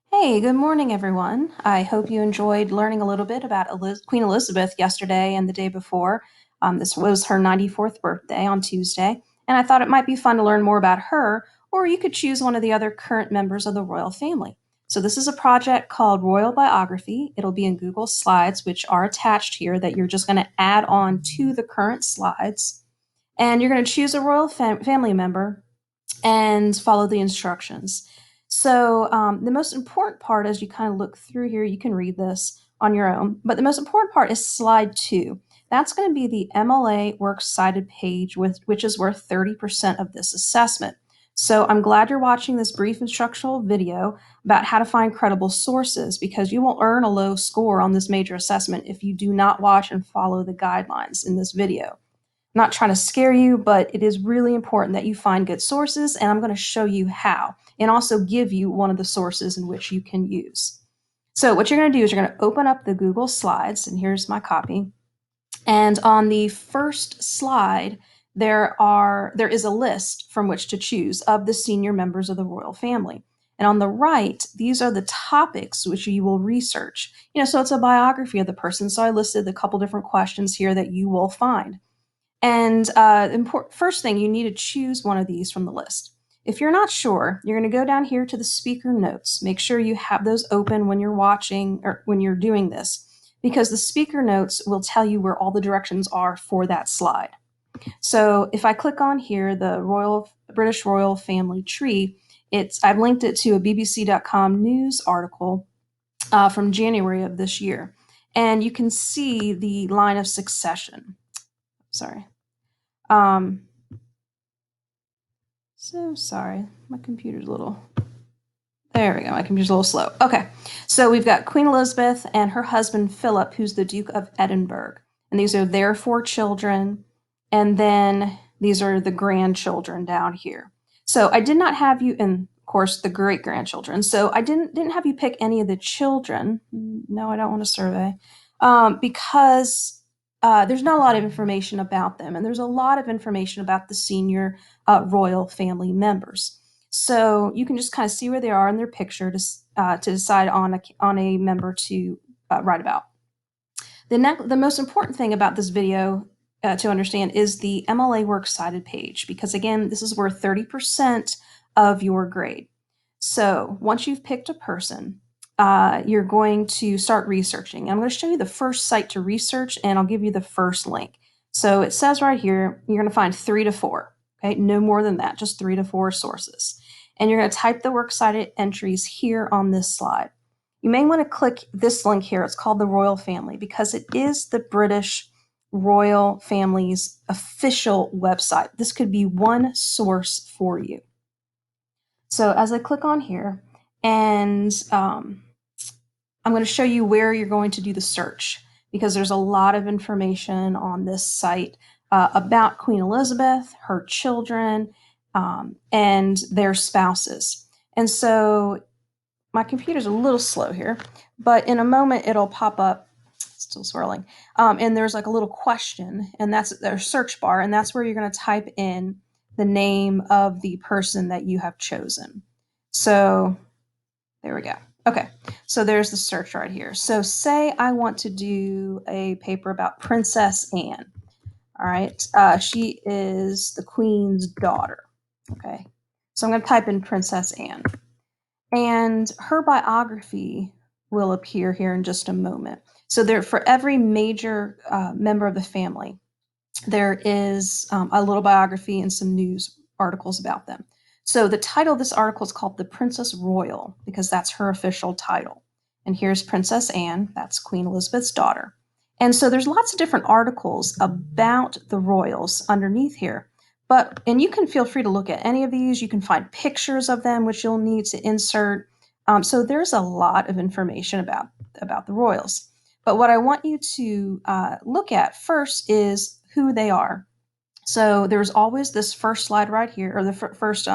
Hey, good morning, everyone. I hope you enjoyed learning a little bit about Queen Elizabeth yesterday and the day before. This was her 94th birthday on Tuesday, and I thought it might be fun to learn more about her, or you could choose one of the other current members of the royal family. So, this is a project called Royal Biography. It'll be in Google Slides, which are attached here, that you're just going to add on to the current slides. And you're going to choose a royal family member and follow the instructions. So, the most important part, as you kind of look through here, you can read this on your own, but the most important part is slide 2. That's going to be the MLA Works Cited page, which is worth 30% of this assessment. So I'm glad you're watching this brief instructional video about how to find credible sources, because you won't earn a low score on this major assessment if you do not watch and follow the guidelines in this video. I'm not trying to scare you, but it is really important that you find good sources, and I'm going to show you how, and also give you one of the sources in which you can use. So what you're going to do is you're going to open up the Google Slides, and here's my copy. And on the first slide, there is a list from which to choose of the senior members of the royal family. And on the right, these are the topics which you will research. So it's a biography of the person. So I listed a couple different questions here that you will find. And first thing, you need to choose one of these from the list. If you're not sure, you're going to go down here to the speaker notes. Make sure you have those open when you're watching or when you're doing this, because the speaker notes will tell you where all the directions are for that slide. So if I click on here, the British Royal Family Tree, I've linked it to a BBC.com news article from January of this year. And you can see the line of succession. Sorry. Um, so sorry, my computer's a little, there we go, my computer's a little slow. Okay, so we've got Queen Elizabeth and her husband Philip, who's the Duke of Edinburgh. And these are their 4 children. And then these are the grandchildren down here. So I did not have you, and of course the great grandchildren. So I didn't have you pick any of the children. No, I don't want to survey. Because there's not a lot of information about them, and there's a lot of information about the senior royal family members. So you can just kind of see where they are in their picture to decide on a member to write about. The most important thing about this video to understand is the MLA Works Cited page, because again, this is worth 30% of your grade. So once you've picked a person, you're going to start researching. I'm going to show you the first site to research, and I'll give you the first link. So it says right here, you're going to find 3 to 4. Okay, no more than that, just 3 to 4 sources. And you're going to type the works cited entries here on this slide. You may want to click this link here. It's called the Royal Family, because it is the British royal family's official website. This could be one source for you. So as I click on here, and I'm going to show you where you're going to do the search, because there's a lot of information on this site about Queen Elizabeth, her children, and their spouses. And so my computer's a little slow here, but in a moment it'll pop up, still swirling, and there's like a little question, and that's their search bar, and that's where you're going to type in the name of the person that you have chosen. So there we go. Okay, so there's the search right here. So say I want to do a paper about Princess Anne. All right, she is the Queen's daughter. Okay, so I'm going to type in Princess Anne. And her biography will appear here in just a moment. So there, for every major member of the family, there is a little biography and some news articles about them. So the title of this article is called The Princess Royal, because that's her official title. And here's Princess Anne, that's Queen Elizabeth's daughter. And so there's lots of different articles about the royals underneath here. And you can feel free to look at any of these. You can find pictures of them, which you'll need to insert. So there's a lot of information about the royals. But what I want you to look at first is who they are. So there's always this first slide right here, or the first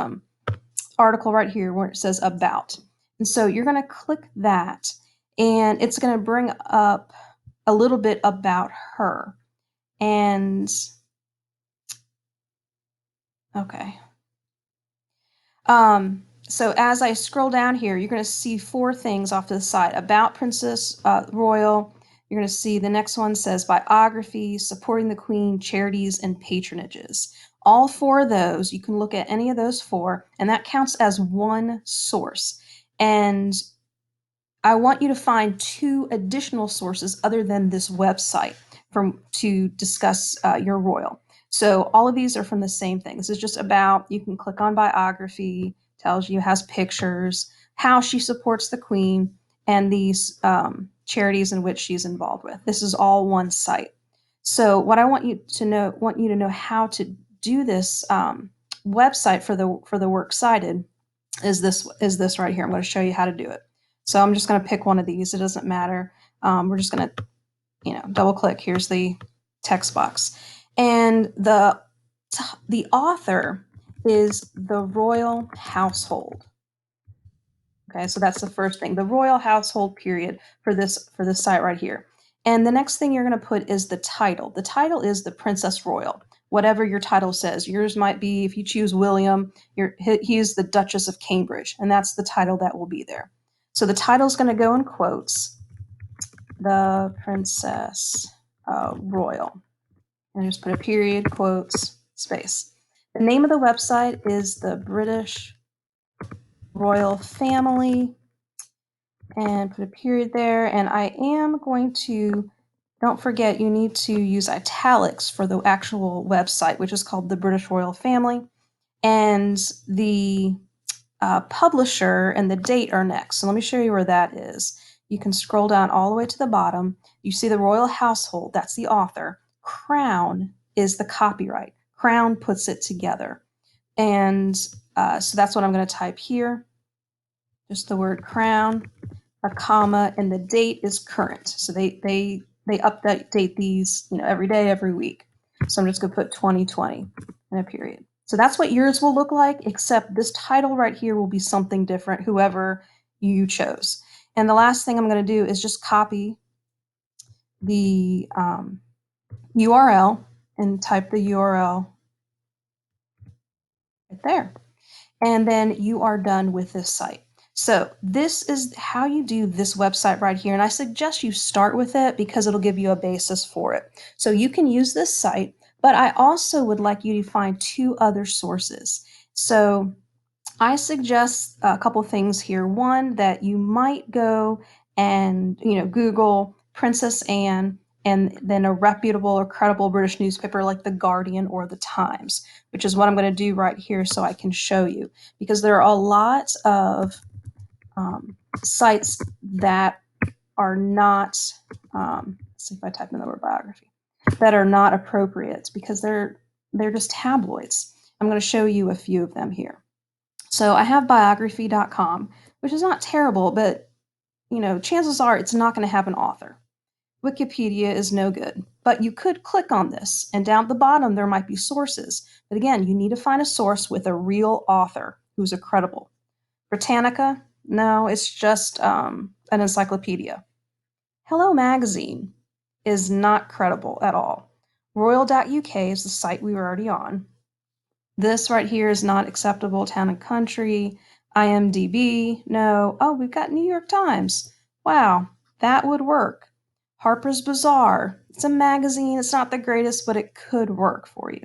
article right here where it says about. And so you're going to click that, and it's going to bring up a little bit about her. And okay. So as I scroll down here, you're going to see 4 things off to the side. About Princess Royal. You're going to see the next one says biography, supporting the Queen, charities, and patronages. All 4 of those, you can look at any of those 4, and that counts as one source. And I want you to find 2 additional sources other than this website to discuss your royal. So all of these are from the same thing. This is just about, you can click on biography, tells you, has pictures, how she supports the Queen, and these charities in which she's involved with. This is all one site. So what I want you to know how to do this website for the works cited is this right here. I'm going to show you how to do it. So I'm just going to pick one of these. It doesn't matter. We're just going to, double click. Here's the text box. And the author is the royal household. Okay, so that's the first thing. The royal household period for this site right here. And the next thing you're going to put is the title. The title is the Princess Royal. Whatever your title says. Yours might be, if you choose William, he is the Duchess of Cambridge, and that's the title that will be there. So the title is going to go in quotes, the Princess Royal. And just put a period, quotes, space. The name of the website is the British Royal Family, and put a period there. And I am going to, don't forget, you need to use italics for the actual website, which is called the British Royal Family. And the publisher and the date are next. So let me show you where that is. You can scroll down all the way to the bottom. You see the royal household, that's the author. Crown is the copyright. Crown puts it together. And so that's what I'm going to type here. Just the word crown, a comma, and the date is current. So they update these, every day, every week. So I'm just going to put 2020 in a period. So that's what yours will look like, except this title right here will be something different, whoever you chose. And the last thing I'm going to do is just copy the URL and type the URL right there. And then you are done with this site. So this is how you do this website right here. And I suggest you start with it because it'll give you a basis for it. So you can use this site, but I also would like you to find 2 other sources. So I suggest a couple things here. One, that you might go and Google Princess Anne and then a reputable or credible British newspaper like The Guardian or The Times, which is what I'm going to do right here so I can show you, because there are a lot of sites that are not, let's see if I type in the word biography, that are not appropriate because they're just tabloids. I'm going to show you a few of them here. So I have biography.com, which is not terrible, but chances are it's not going to have an author. Wikipedia is no good, but you could click on this, and down at the bottom there might be sources. But again, you need to find a source with a real author who's a credible. Britannica, no, it's just an encyclopedia. Hello Magazine is not credible at all. Royal.uk is the site we were already on. This right here is not acceptable. Town and Country, IMDb, no. Oh, we've got New York Times. Wow, that would work. Harper's Bazaar, it's a magazine. It's not the greatest, but it could work for you.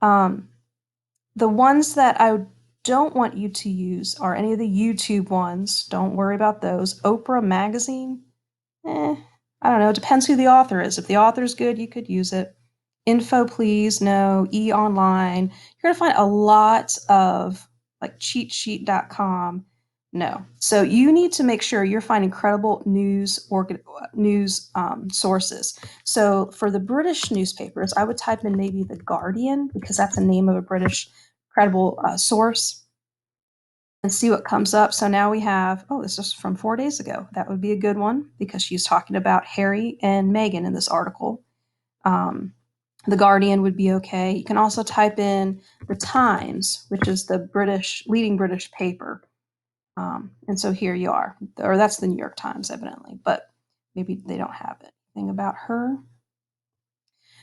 The ones that I don't want you to use are any of the YouTube ones. Don't worry about those. Oprah Magazine, I don't know. It depends who the author is. If the author's good, you could use it. Info, please, no. E-Online. You're going to find a lot of like cheatsheet.com. No. So you need to make sure you're finding credible news sources. So for the British newspapers, I would type in maybe The Guardian, because that's the name of a British credible source, and see what comes up. So now we have, oh, this is from 4 days ago. That would be a good one because she's talking about Harry and Meghan in this article. The Guardian would be okay. You can also type in The Times, which is the leading British paper. And so here you are. Or that's the New York Times, evidently, but maybe they don't have anything about her.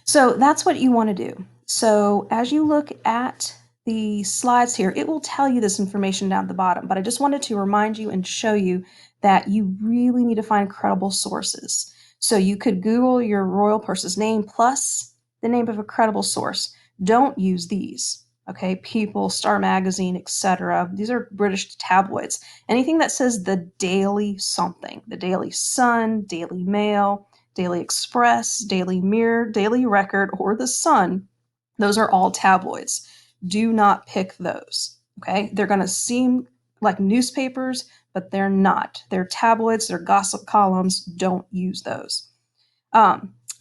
So that's what you want to do. So as you look at the slides here, it will tell you this information down at the bottom, but I just wanted to remind you and show you that you really need to find credible sources. So you could Google your royal person's name plus the name of a credible source. Don't use these. Okay, People, Star Magazine, etc. These are British tabloids. Anything that says the Daily something, the Daily Sun, Daily Mail, Daily Express, Daily Mirror, Daily Record, or the Sun, those are all tabloids. Do not pick those. Okay, they're going to seem like newspapers, but they're not. They're tabloids, they're gossip columns. Don't use those.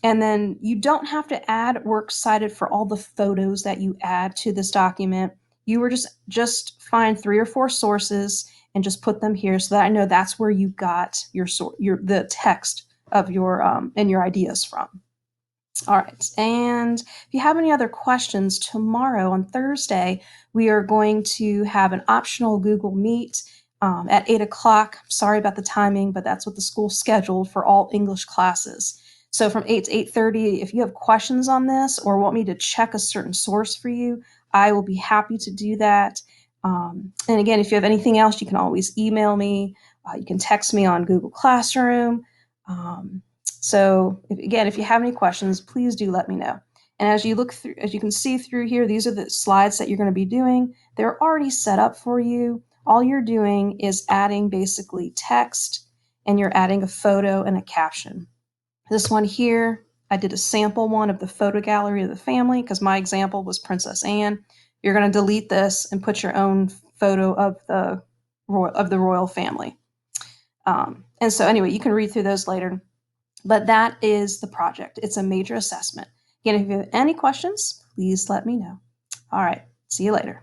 And then you don't have to add works cited for all the photos that you add to this document. You were just find 3 or 4 sources and just put them here so that I know that's where you got the text of your and your ideas from. All right, and if you have any other questions, tomorrow on Thursday, we are going to have an optional Google Meet at 8 o'clock. Sorry about the timing, but that's what the school scheduled for all English classes. So from 8 to 8:30, if you have questions on this or want me to check a certain source for you, I will be happy to do that. And again, if you have anything else, you can always email me. You can text me on Google Classroom. So again, if you have any questions, please do let me know. And as you look through, as you can see through here, these are the slides that you're going to be doing. They're already set up for you. All you're doing is adding basically text, and you're adding a photo and a caption. This one here, I did a sample one of the photo gallery of the family because my example was Princess Anne. You're going to delete this and put your own photo of the royal family. And so anyway, you can read through those later. But that is the project. It's a major assessment. Again, if you have any questions, please let me know. All right, see you later.